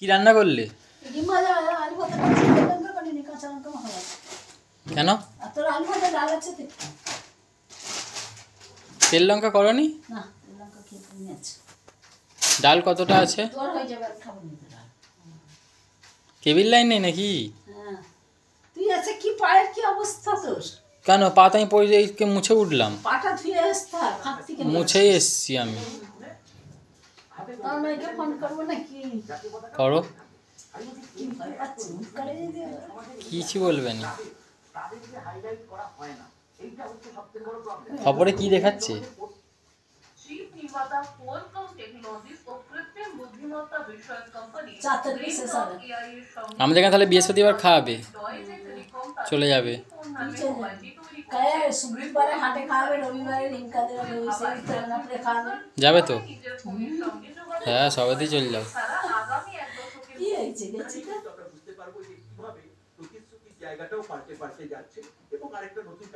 কি রান্না করলে? ডিম ভাজা আলু ভাজা করছি, তেল লঙ্কা করিনি, কাঁচা লঙ্কা মাখা আছে। কেন আর তোর আলু ভাজা ডাল আছে তো? তেল লঙ্কা করনি? না, তেল লঙ্কা খেয়ে কমে আছে। ডাল কতটা আছে? তোর হয়ে যাবে, আর খাবো না ডাল। কেবিল লাইন নেই নাকি? হ্যাঁ, তুই আছে কি পায়ের কি অবস্থা তোর? কেন পাতা আমি পড়ে যাই, মুছে উঠলাম। পাটা ধুয়ে আসতে খাট থেকে মুছেই এসছি আমি। তোর মেয়েকে ফোন করবো নাকি? করো। কি ভয় পাচ্ছি, মুখ কাড়ে দিয়ে কিছু বলবে না। খবরে কি দেখাচ্ছে? আমাদের এখানে তাহলে বৃহস্পতিবার খাওয়াবে, চলে যাবে। শুক্রবারে হাটে খাওয়াবে, রবিবারে খাওয়াবে। যাবে তো? হ্যাঁ, সবেতেই চলে যাও। কি হয়েছে, গেছি তো। জায়গাটাও পাল্টে যাচ্ছে এবং আরেকটা নতুন